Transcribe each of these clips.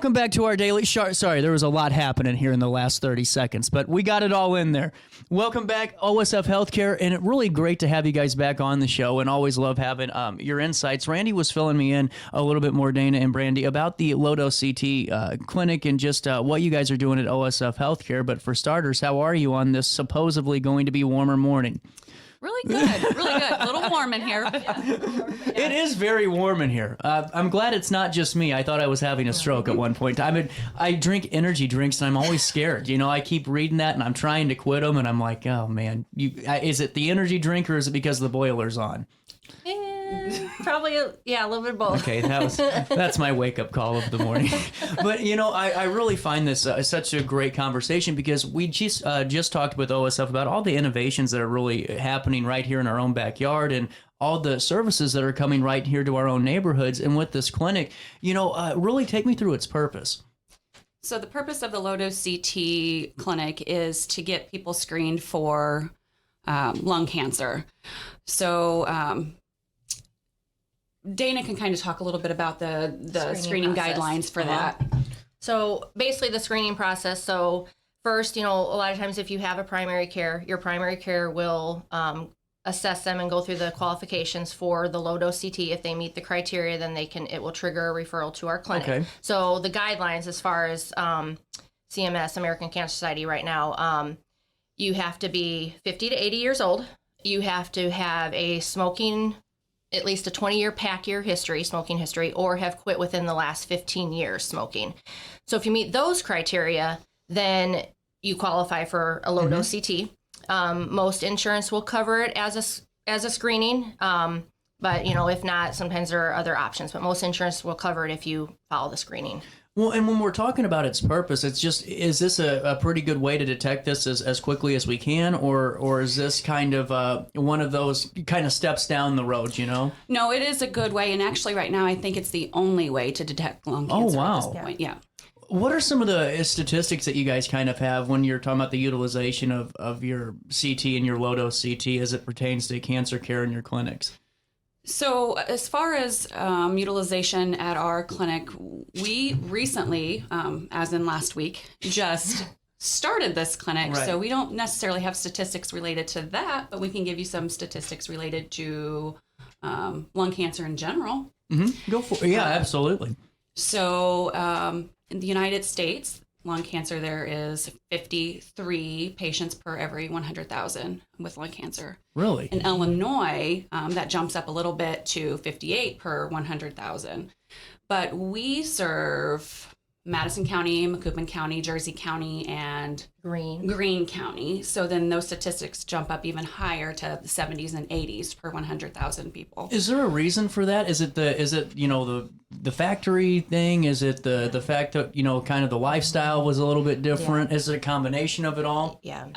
welcome back to our daily show. Sorry, there was a lot happening here in the last 30 seconds, but we got it all in there. Welcome back, OSF Healthcare, and it's really great to have you guys back on the show, and always love having your insights. Randy was filling me in a little bit more, Dana and Brandy, about the low-dose CT clinic and just what you guys are doing at OSF Healthcare. But for starters, how are you on this supposedly going to be warmer morning? Really good, really good. A little warm in here. It is very warm in here. I'm glad it's not just me. I thought I was having a stroke at one point. I mean, I drink energy drinks and I'm always scared. You know, I keep reading that and I'm trying to quit them and I'm like, oh man, is it the energy drink or is it because the boiler's on? Probably, a little bit of both. Okay, that's my wake-up call of the morning. But, you know, I really find this such a great conversation because we just talked with OSF about all the innovations that are really happening right here in our own backyard and all the services that are coming right here to our own neighborhoods. And with this clinic, you know, really take me through its purpose. So the purpose of the low-dose CT clinic is to get people screened for lung cancer. So Dana can kind of talk a little bit about the screening guidelines for that. So basically the screening process. So first, you know, a lot of times if you have a primary care, your primary care will assess them and go through the qualifications for the low-dose CT. If they meet the criteria, then it will trigger a referral to our clinic. Okay. So the guidelines as far as CMS, American Cancer Society right now, you have to be 50 to 80 years old. You have to have at least a 20-year smoking history, or have quit within the last 15 years smoking. So if you meet those criteria, then you qualify for a low-dose CT. Most insurance will cover it as a screening, but you know, if not, sometimes there are other options. But most insurance will cover it if you follow the screening. Well, and when we're talking about its purpose, it's just, is this a pretty good way to detect this as quickly as we can, or is this kind of one of those kind of steps down the road, you know? No, it is a good way, and actually right now I think it's the only way to detect lung cancer at this point. Yeah. What are some of the statistics that you guys kind of have when you're talking about the utilization of your CT and your low-dose CT as it pertains to cancer care in your clinics? So as far as utilization at our clinic, we recently, as in last week, just started this clinic. Right. So we don't necessarily have statistics related to that, but we can give you some statistics related to lung cancer in general. Mm-hmm. Go for it. Yeah, absolutely. So in the United States, lung cancer, there is 53 patients per every 100,000 with lung cancer. Really? In Illinois, that jumps up a little bit to 58 per 100,000. But we serve Madison County, Macoupin County, Jersey County, and Greene County. So then those statistics jump up even higher to the 70s and 80s per 100,000 people. Is there a reason for that? Is it you know, the factory thing? Is it the fact that, you know, kind of the lifestyle was a little bit different? Yeah. Is it a combination of it all? Yeah.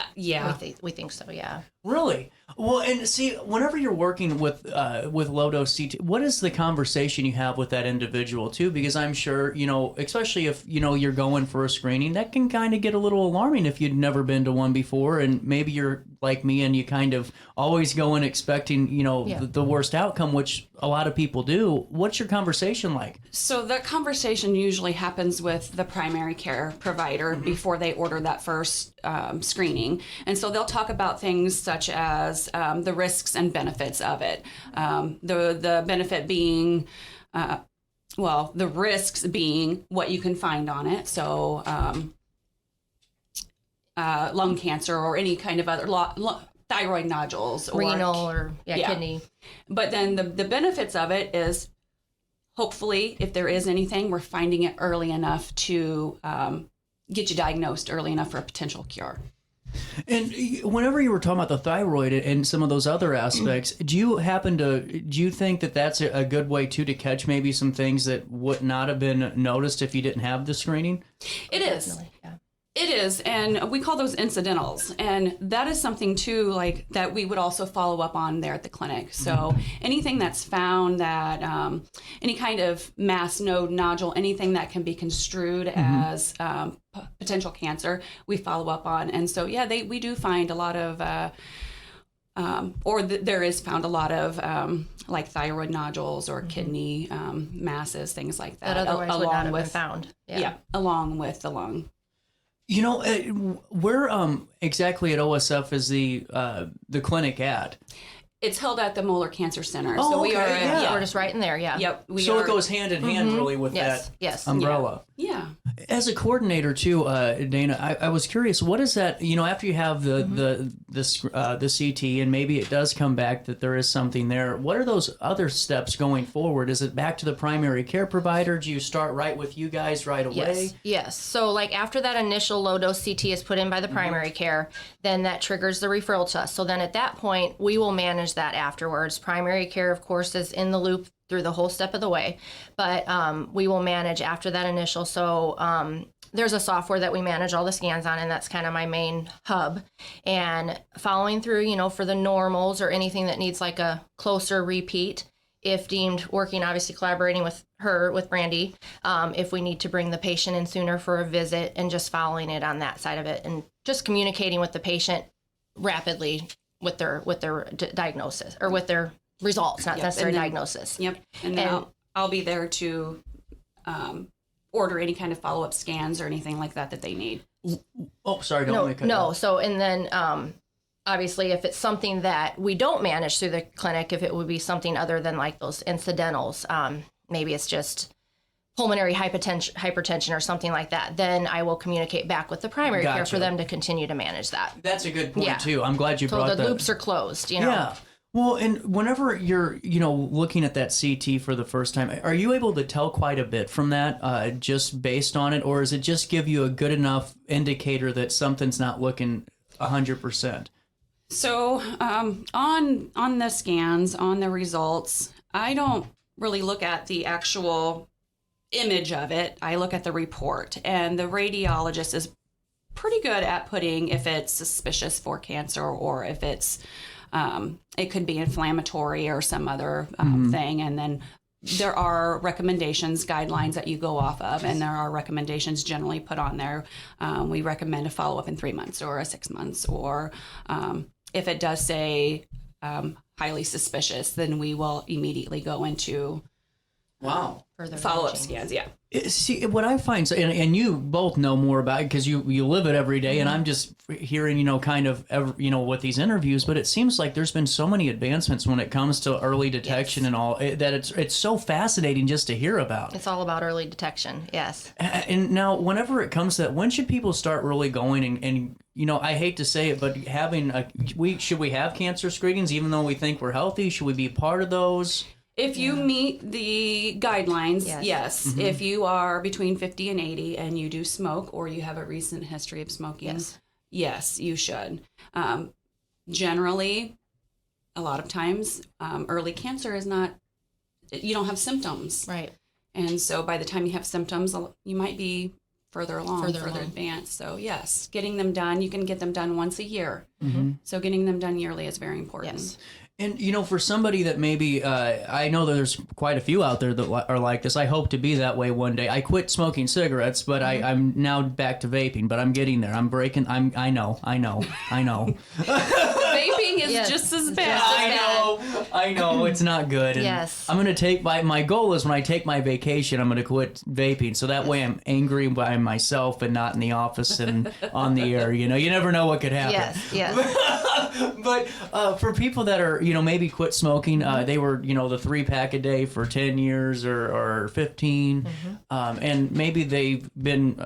We think so, yeah. Really? Well, and see, whenever you're working with low-dose CT, what is the conversation you have with that individual too? Because I'm sure, you know, especially if, you know, you're going for a screening, that can kind of get a little alarming if you'd never been to one before, and maybe you're like me and you kind of always go in expecting, you know, the worst outcome, which a lot of people do. What's your conversation like? So that conversation usually happens with the primary care provider before they order that first screening. And so they'll talk about things such as the risks and benefits of it. The benefit being, the risks being what you can find on it. So lung cancer or any kind of other thyroid nodules or renal or kidney. But then the benefits of it is hopefully if there is anything, we're finding it early enough to get you diagnosed early enough for a potential cure. And whenever you were talking about the thyroid and some of those other aspects, do you think that that's a good way to catch maybe some things that would not have been noticed if you didn't have the screening? It is. Yeah. It is, and we call those incidentals, and that is something too, like that we would also follow up on there at the clinic. So anything that's found that any kind of mass node nodule, anything that can be construed as potential cancer, we follow up on. And so we do find a lot of there is found a lot of like thyroid nodules or kidney masses, things like that. That otherwise would not have been found. Yeah, along with the lung. You know, where exactly at OSF is the clinic at? It's held at the Molar Cancer Center. Oh, so we okay, are yeah. We're just right in there, yeah. Yep. So it goes hand in hand really with that umbrella. Yeah. As a coordinator too, Dana, I was curious, what is that, you know, after you have the CT and maybe it does come back that there is something there, what are those other steps going forward? Is it back to the primary care provider? Do you start right with you guys right away? Yes. So like after that initial low dose CT is put in by the primary care, then that triggers the referral to us. So then at that point, we will manage that afterwards. Primary care, of course, is in the loop through the whole step of the way, but we will manage after that initial. So there's a software that we manage all the scans on, and that's kind of my main hub. And following through, you know, for the normals or anything that needs like a closer repeat, if deemed working, obviously collaborating with her, with Brandy, if we need to bring the patient in sooner for a visit and just following it on that side of it and just communicating with the patient rapidly with their diagnosis or with their results, not necessarily diagnosis. Yep. And then I'll be there to order any kind of follow-up scans or anything like that they need. Oh, sorry. No. So, and then obviously if it's something that we don't manage through the clinic, if it would be something other than like those incidentals, maybe it's just pulmonary hypertension or something like that, then I will communicate back with the primary care for them to continue to manage that. That's a good point too. I'm glad you brought that. So the loops are closed, you know. Yeah. Well, and whenever you're, you know, looking at that CT for the first time, are you able to tell quite a bit from that just based on it, or does it just give you a good enough indicator that something's not looking 100%? So on the scans, on the results, I don't really look at the actual image of it. I look at the report, and the radiologist is pretty good at putting if it's suspicious for cancer or if it's it could be inflammatory or some other thing. And then there are recommendations, guidelines that you go off of, and there are recommendations generally put on there. We recommend a follow-up in 3 months or 6 months, or if it does say highly suspicious, then we will immediately go into further follow-up scans. Yeah. See, what I find, and you both know more about it because you live it every day, and I'm just hearing, you know, kind of, you know, with these interviews, but it seems like there's been so many advancements when it comes to early detection and all, that it's so fascinating just to hear about. It's all about early detection, yes. And now, whenever it comes to that, when should people start really going and you know, I hate to say it, but should we have cancer screenings even though we think we're healthy? Should we be part of those? If you meet the guidelines, yes. Mm-hmm. If you are between 50 and 80 and you do smoke or you have a recent history of smoking, yes, you should. Generally, a lot of times, early cancer is not, you don't have symptoms. Right. And so by the time you have symptoms, you might be further advanced. So yes, getting them done, you can get them done once a year. Mm-hmm. So getting them done yearly is very important. Yes. And, you know, for somebody that maybe, I know that there's quite a few out there that are like this. I hope to be that way one day. I quit smoking cigarettes, but I'm now back to vaping, but I'm getting there. I'm breaking. I know. Vaping is just as bad. I know. It's not good. And yes. I'm going to take my goal is when I take my vacation, I'm going to quit vaping. So that way I'm angry by myself and not in the office and on the air. You know, you never know what could happen. Yes. But for people that are, you know, maybe quit smoking, they were, you know, the 3-pack a day for 10 years or 15. And maybe they've been,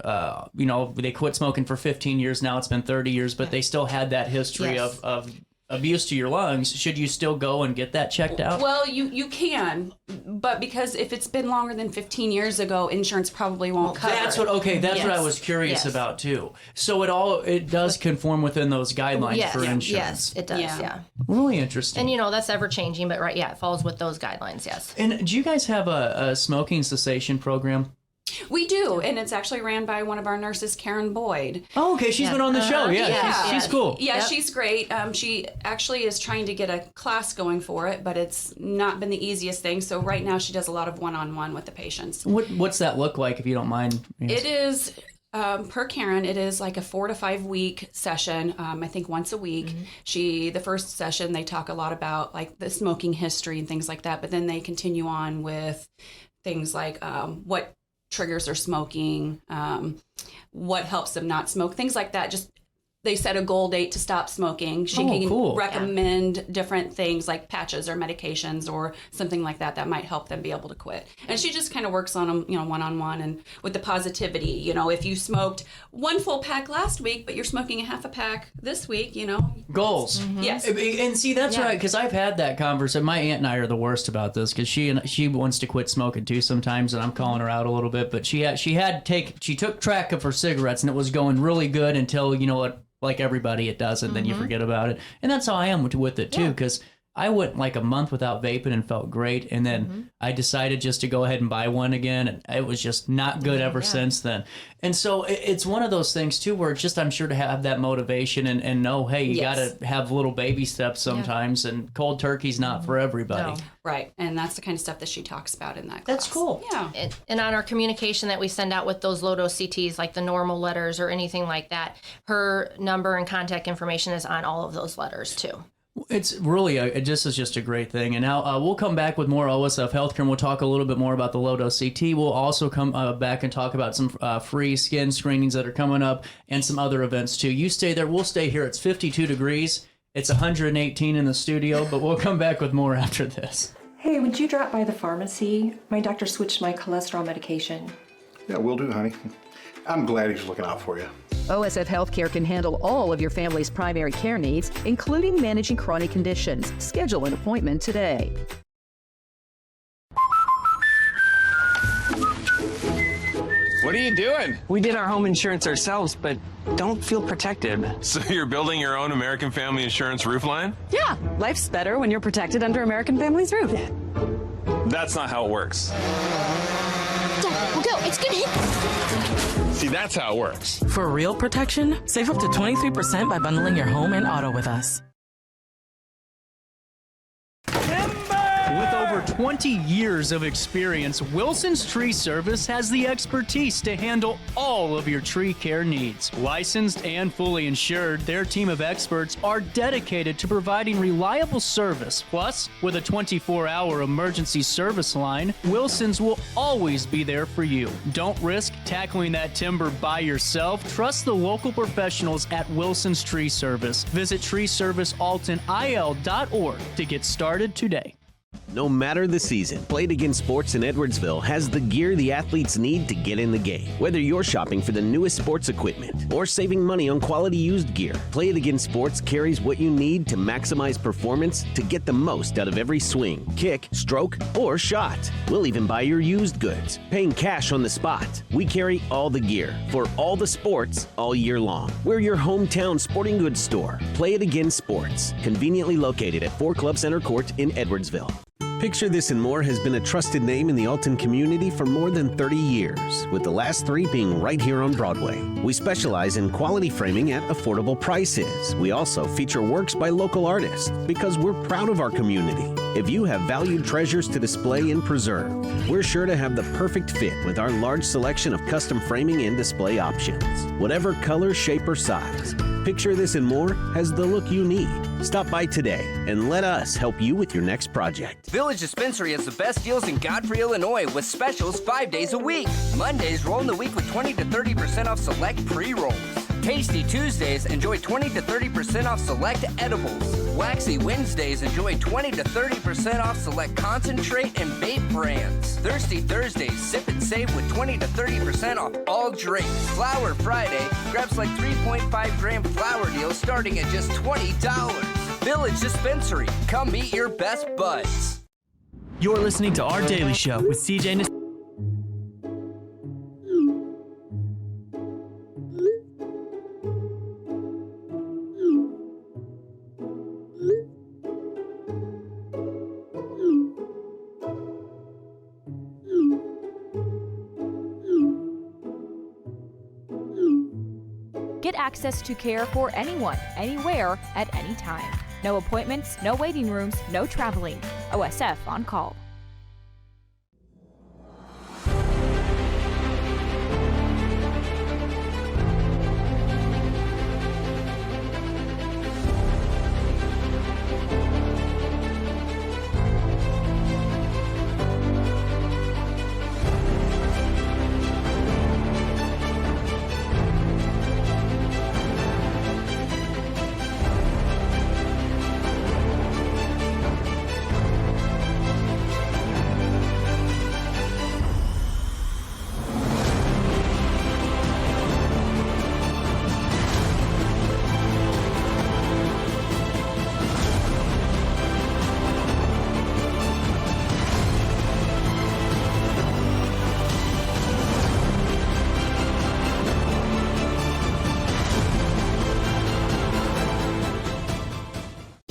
you know, they quit smoking for 15 years. Now it's been 30 years, but they still had that history of abuse to your lungs. Should you still go and get that checked out? Well, you can, but because if it's been longer than 15 years ago, insurance probably won't cover. That's what I was curious about too. So it does conform within those guidelines for insurance. Yes, it does. Yeah. Really interesting. And you know that's ever changing, but it falls with those guidelines. Yes. And do you guys have a smoking cessation program? We do, and it's actually ran by one of our nurses, Karen Boyd. Oh, okay. She's been on the show. She's cool. Yeah, she's great. She actually is trying to get a class going for it, but it's not been the easiest thing. So right now she does a lot of one-on-one with the patients. What's that look like, if you don't mind? It is Per Karen, it is like a 4 to 5 week session. I think once a week. The first session, they talk a lot about like the smoking history and things like that, but then they continue on with things like what triggers their smoking, what helps them not smoke, things like that. Just they set a goal date to stop smoking. She can recommend different things like patches or medications or something like that that might help them be able to quit. And she just kind of works on them, one-on-one and with the positivity. If you smoked 1 full pack last week, but you're smoking a half a pack this week, Goals. Yes. And see, that's right, because I've had that conversation. My aunt and I are the worst about this because she wants to quit smoking too sometimes, and I'm calling her out a little bit. But she took track of her cigarettes, and it was going really good until, like everybody, it does, and then you forget about it. And that's how I am with it too, because I went like a month without vaping and felt great, and then I decided just to go ahead and buy one again, and it was just not good ever since then. And so it's one of those things too where it's just, I'm sure, to have that motivation and know, hey, you got to have little baby steps sometimes, and cold turkey's not for everybody. No. Right, and that's the kind of stuff that she talks about in that class. That's cool. Yeah. And on our communication that we send out with those low-dose CTs, like the normal letters or anything like that, her number and contact information is on all of those letters too. It's really, this is just a great thing. And now we'll come back with more OSF Healthcare, and we'll talk a little bit more about the low-dose CT. We'll also come back and talk about some free skin screenings that are coming up and some other events too. You stay there. We'll stay here. It's 52 degrees. It's 118 in the studio, but we'll come back with more after this. Hey, would you drop by the pharmacy? My doctor switched my cholesterol medication. Yeah, will do, honey. I'm glad he's looking out for you. OSF Healthcare can handle all of your family's primary care needs, including managing chronic conditions. Schedule an appointment today. What are you doing? We did our home insurance ourselves, but don't feel protected. So you're building your own American Family Insurance roof line? Yeah, life's better when you're protected under American Family's roof. That's not how it works. Dad, we'll go. It's gonna hit. See, that's how it works. For real protection, save up to 23% by bundling your home and auto with us. With over 20 years of experience, Wilson's Tree Service has the expertise to handle all of your tree care needs. Licensed and fully insured, their team of experts are dedicated to providing reliable service. Plus, with a 24-hour emergency service line, Wilson's will always be there for you. Don't risk tackling that timber by yourself. Trust the local professionals at Wilson's Tree Service. Visit treeservicealtonil.org to get started today. No matter the season, Play It Again Sports in Edwardsville has the gear the athletes need to get in the game. Whether you're shopping for the newest sports equipment or saving money on quality used gear, Play It Again Sports carries what you need to maximize performance to get the most out of every swing, kick, stroke, or shot. We'll even buy your used goods, paying cash on the spot. We carry all the gear for all the sports all year long. We're your hometown sporting goods store. Play It Again Sports, conveniently located at 4 Club Center Court in Edwardsville. Picture This and More has been a trusted name in the Alton community for more than 30 years, with the last 3 being right here on Broadway. We specialize in quality framing at affordable prices. We also feature works by local artists because we're proud of our community. If you have valued treasures to display and preserve, we're sure to have the perfect fit with our large selection of custom framing and display options. Whatever color, shape, or size, Picture This and More has the look you need. Stop by today and let us help you with your next project. Village Dispensary has the best deals in Godfrey, Illinois with specials 5 days a week. Mondays roll in the week with 20 to 30% off select pre-rolls. Tasty Tuesdays, enjoy 20 to 30% off select edibles. Waxy Wednesdays, enjoy 20 to 30% off select concentrate and vape brands. Thirsty Thursdays, sip and save with 20 to 30% off all drinks. Flower Friday, grab select 3.5 gram flower deals starting at just $20. Village Dispensary, come meet your best buds. You're listening to Our Daily Show with CJ. Get access to care for anyone, anywhere, at any time. No appointments, no waiting rooms, no traveling. OSF on call.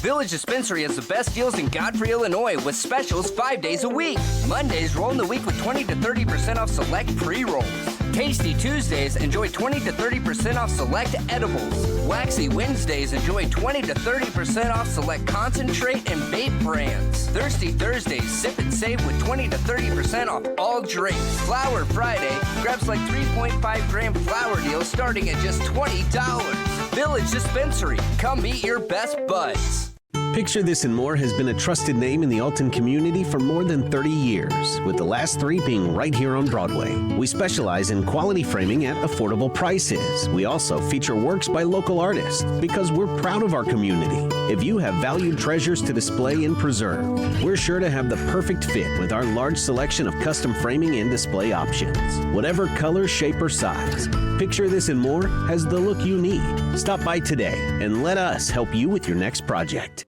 Village Dispensary has the best deals in Godfrey, Illinois with specials 5 days a week. Mondays roll in the week with 20 to 30% off select pre-rolls. Tasty Tuesdays, enjoy 20 to 30% off select edibles. Waxy Wednesdays, enjoy 20 to 30% off select concentrate and vape brands. Thirsty Thursdays, sip and save with 20 to 30% off all drinks. Flower Friday, grabs like 3.5 gram flower deals starting at just $20. Village Dispensary, come meet your best buds. Picture This and More has been a trusted name in the Alton community for more than 30 years, with the last 3 being right here on Broadway. We specialize in quality framing at affordable prices. We also feature works by local artists because we're proud of our community. If you have valued treasures to display and preserve, we're sure to have the perfect fit with our large selection of custom framing and display options. Whatever color, shape, or size, Picture This and More has the look you need. Stop by today and let us help you with your next project.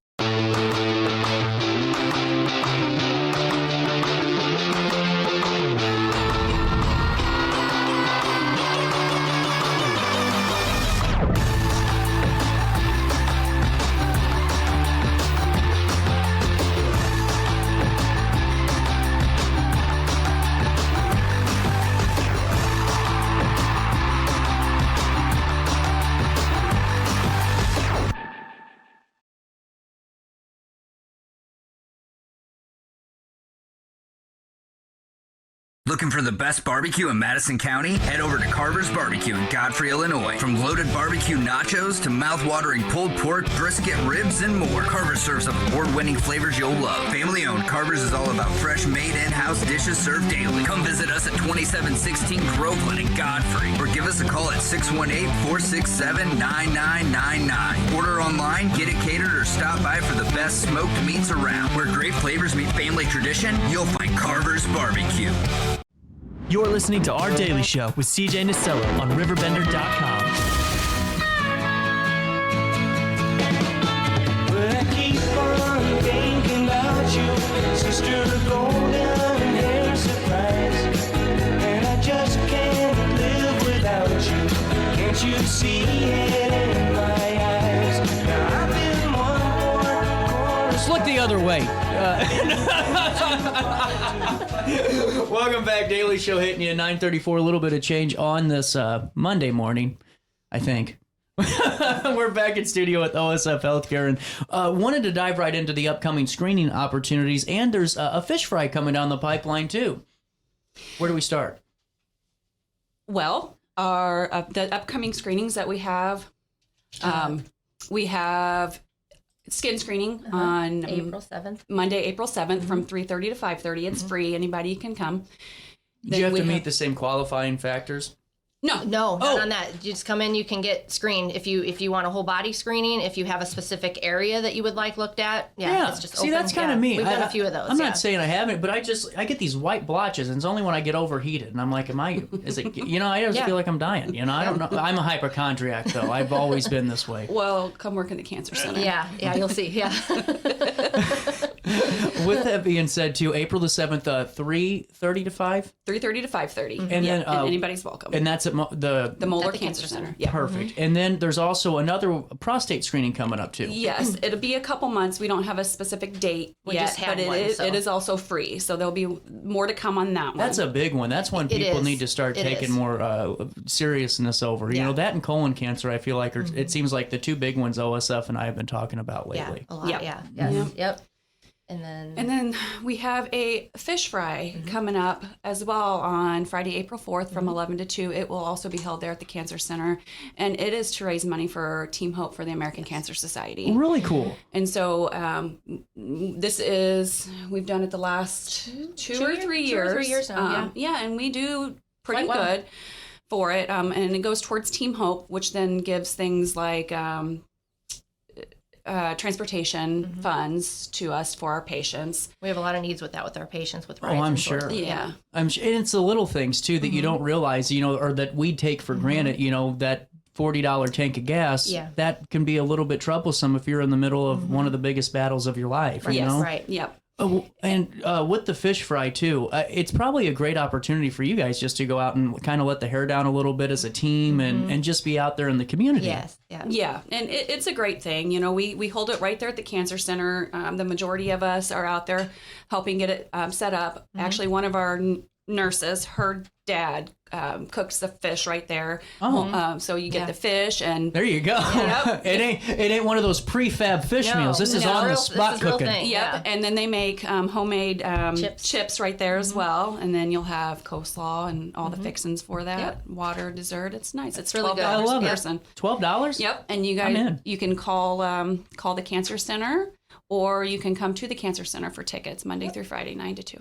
Looking for the best barbecue in Madison County? Head over to Carver's Barbecue in Godfrey, Illinois. From loaded barbecue nachos to mouth-watering pulled pork, brisket, ribs, and more, Carver's serves up award-winning flavors you'll love. Family-owned, Carver's is all about fresh, made in-house dishes served daily. Come visit us at 2716 Groveland in Godfrey, or give us a call at 618-467-9999. Order online, get it catered, or stop by for the best smoked meats around. Where great flavors meet family tradition, you'll find Carver's Barbecue. You're listening to Our Daily Show with CJ Nasello on RiverBender.com. But I keep on thinking about you, sister, golden hair surprise. And I just can't live without you. Can't you see it in my eyes? Now I've been one more chorus. Just look the other way. Welcome back, Daily Show hitting you at 9:34. A little bit of change on this Monday morning, I think. We're back in studio with OSF Healthcare and wanted to dive right into the upcoming screening opportunities. And there's a fish fry coming down the pipeline too. Where do we start? Well, our the upcoming screenings that we have skin screening on April 7th. Monday, April 7th from 3:30 to 5:30. It's free. Anybody can come. Do you have to meet the same qualifying factors? No, not on that. You just come in, you can get screened if you want a whole body screening, if you have a specific area that you would like looked at. Yeah, it's just see, open. that's kind of me. We've done a few of those. I'm not saying I haven't, but I get these white blotches, and it's only when I get overheated, and I'm like, is it, I just feel like I'm dying, I don't know. I'm a hypochondriac, though. I've always been this way. Well, come work in the cancer center. Yeah, you'll see, yeah. With that being said, too, April the 7th, 3:30 to 5? 3:30 to 5:30. And then and anybody's welcome. And that's at the Molar Cancer Center. Yeah. Perfect. And then there's also another prostate screening coming up, too. Yes, it'll be a couple months. We don't have a specific date yet, but it is also free. So there'll be more to come on that one. That's a big one. That's when people need to start taking more seriousness over. Yeah. That and colon cancer, I feel like, it seems like the two big ones OSF and I have been talking about lately. Yeah, a lot. Yep. And then we have a fish fry coming up as well on Friday, April 4th from 11 to 2. It will also be held there at the Cancer Center. And it is to raise money for Team Hope for the American Cancer Society. Really cool. And so we've done it the last two or three years now. And we do pretty good for it. And it goes towards Team Hope, which then gives things like transportation funds to us for our patients. We have a lot of needs with our patients with rides. Oh, I'm and sure. sorts. Yeah. I'm sure. And it's the little things, too, that you don't realize, or that we take for granted, that $40 tank of gas, that can be a little bit troublesome if you're in the middle of one of the biggest battles of your life, Right. Yep. Oh, and with the fish fry too, it's probably a great opportunity for you guys just to go out and kind of let the hair down a little bit as a team and just be out there in the community. Yes, yeah. Yeah, and it's a great thing. You know, we hold it right there at the Cancer Center. The majority of us are out there helping get it set up. Actually, one of our nurses, her dad cooks the fish right there. So you get the fish and there you go. Yep. it ain't one of those prefab fish meals. This is on the spot cooking. Yep. Yeah. And then they make homemade chips right there as well. And then you'll have coleslaw and all the fixings for that. Water, dessert. It's nice. It's really good. I love per it. person. $12? Yep. And you guys, you can call the Cancer Center, or you can come to the Cancer Center for tickets Monday through Friday, 9 to 2,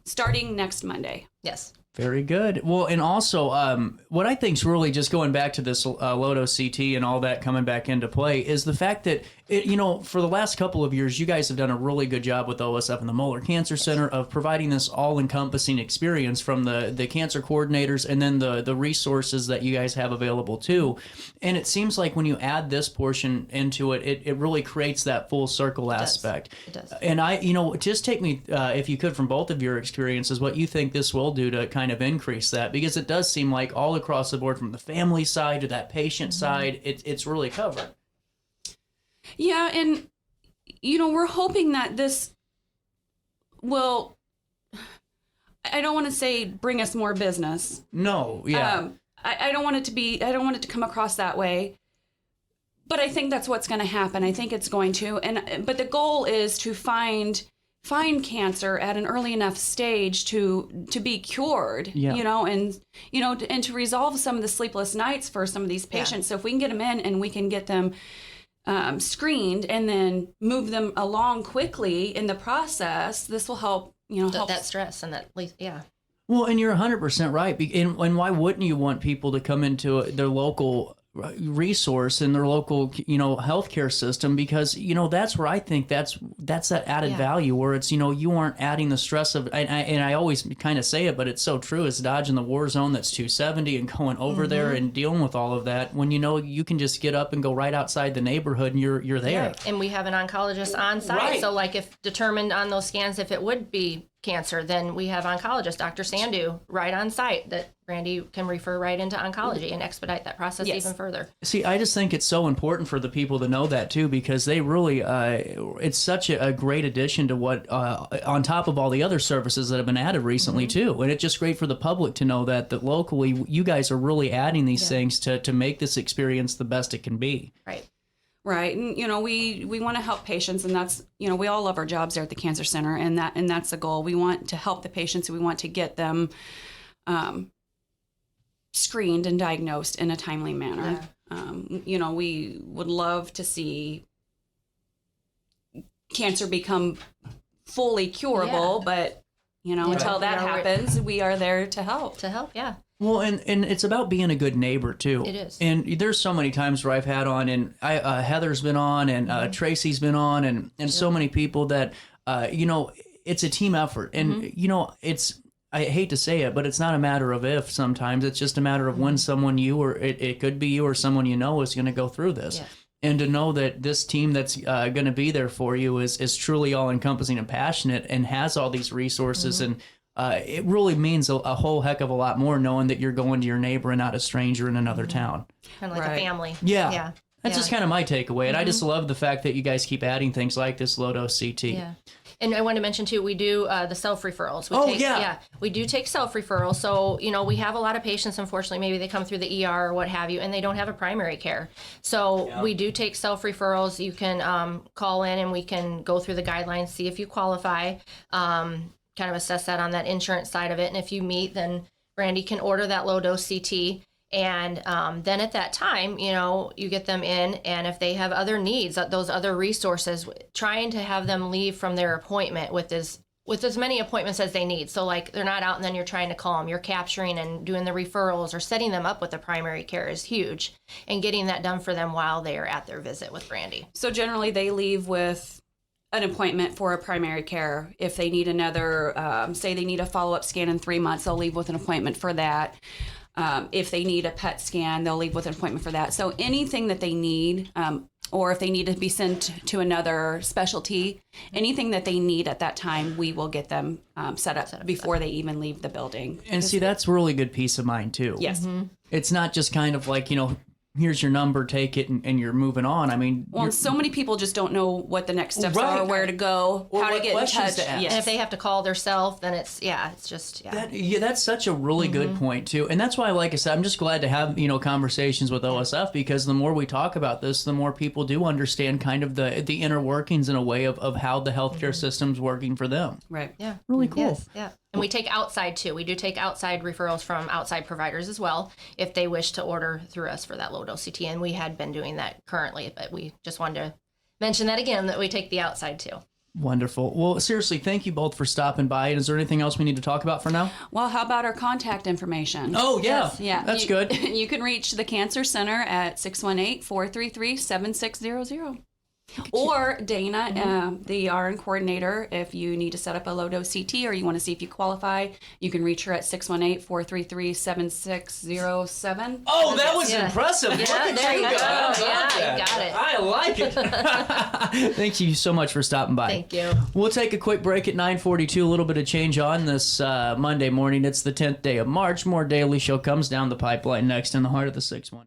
starting next Monday. Yes. Very good. Well, and also, what I think is really just going back to this Lodo CT and all that coming back into play is the fact that, for the last couple of years, you guys have done a really good job with OSF and the Moeller Cancer Center of providing this all-encompassing experience from the cancer coordinators and then the resources that you guys have available too. And it seems like when you add this portion into it, it really creates that full circle aspect. It does. And just take me, if you could, from both of your experiences, what you think this will do to kind of increase that, because it does seem like all across the board, from the family side to that patient side, it's really covered. Yeah, and we're hoping that this will, I don't want to say bring us more business. No, yeah. I don't want it to come across that way. But I think that's what's going to happen. I think it's going to. But the goal is to find cancer at an early enough stage to be cured, and to resolve some of the sleepless nights for some of these patients. So if we can get them in and we can get them screened and then move them along quickly in the process, this will help, help that stress and that, Well, and you're 100% right. And why wouldn't you want people to come into their local resource in their local, healthcare system? Because, that's where I think that's that added value, where it's, you aren't adding the stress of, and I always kind of say it, but it's so true, is dodging the war zone that's 270 and going over there and dealing with all of that, when you can just get up and go right outside the neighborhood and you're there. Yeah. And we have an oncologist on site. Right. So like if determined on those scans, if it would be cancer, then we have oncologist, Dr. Sandu, right on site that Brandy can refer right into oncology and expedite that process even further. See, I just think it's so important for the people to know that too, because they really, it's such a great addition to what, on top of all the other services that have been added recently too. And it's just great for the public to know that locally you guys are really adding these things to make this experience the best it can be. Right. Right. And, we want to help patients, and that's, we all love our jobs there at the Cancer Center, and that's the goal. We want to help the patients, and we want to get them screened and diagnosed in a timely manner. Yeah. We would love to see cancer become fully curable, but, until that happens, we are there to help. Yeah. Well, and it's about being a good neighbor too. It is. And there's so many times where I've had on, and Heather's been on, and Tracy's been on, and so many people that, it's a team effort. And, I hate to say it, but it's not a matter of if sometimes. It's just a matter of when someone it could be you or someone is going to go through this. Yeah. And to know that this team that's going to be there for you is truly all-encompassing and passionate and has all these resources and it really means a whole heck of a lot more knowing that you're going to your neighbor and not a stranger in another town. Kind of like a family. Yeah. That's just kind of my takeaway. And I just love the fact that you guys keep adding things like this Lodo CT. Yeah. And I want to mention too, we do the self-referrals. We do take self-referrals. So, we have a lot of patients, unfortunately, maybe they come through the ER or what have you, and they don't have a primary care. So we do take self-referrals. You can call in and we can go through the guidelines, see if you qualify, kind of assess that on that insurance side of it. And if you meet, then Brandy can order that low-dose CT. And then at that time, you get them in. And if they have other needs, those other resources, trying to have them leave from their appointment with as many appointments as they need. So like they're not out and then you're trying to call them. You're capturing and doing the referrals or setting them up with the primary care is huge. And getting that done for them while they are at their visit with Brandy. So generally they leave with an appointment for a primary care. If they need another, say they need a follow-up scan in 3 months, they'll leave with an appointment for that. If they need a PET scan, they'll leave with an appointment for that. So anything that they need, or if they need to be sent to another specialty, anything that they need at that time, we will get them set up before they even leave the building. And see, that's really good peace of mind too. Yes. It's not just kind of like, here's your number, take it, and you're moving on. I mean, Well, and so many people just don't know what the next steps Right. are, where to go, Or how to what get in questions touch. to ask. Yes. And if they have to call themselves, then it's just. That's such a really good point too, and that's why, like I said, I'm just glad to have conversations with OSF, because the more we talk about this, the more people do understand kind of the inner workings in a way of how the healthcare system's working for them. Right. Yeah. Really cool. Yes, yeah. And we take outside too. We do take outside referrals from outside providers as well if they wish to order through us for that low dose CT. And we had been doing that currently, but we just wanted to mention that again, that we take the outside too. Wonderful. Well, seriously, thank you both for stopping by. And is there anything else we need to talk about for now? Well, how about our contact information? Oh, yeah. Yeah. That's good. You can reach the Cancer Center at 618-433-7600. Or Dana, the RN coordinator, if you need to set up a low-dose CT or you want to see if you qualify, you can reach her at 618-433-7607. Oh, that was impressive. Yeah, Look at there you go. How about Yeah, that? you got it. I like it. Thank you so much for stopping by. Thank you. We'll take a quick break at 9:42. A little bit of change on this Monday morning. It's the 10th day of March. More Daily Show comes down the pipeline next in the heart of the 6-1.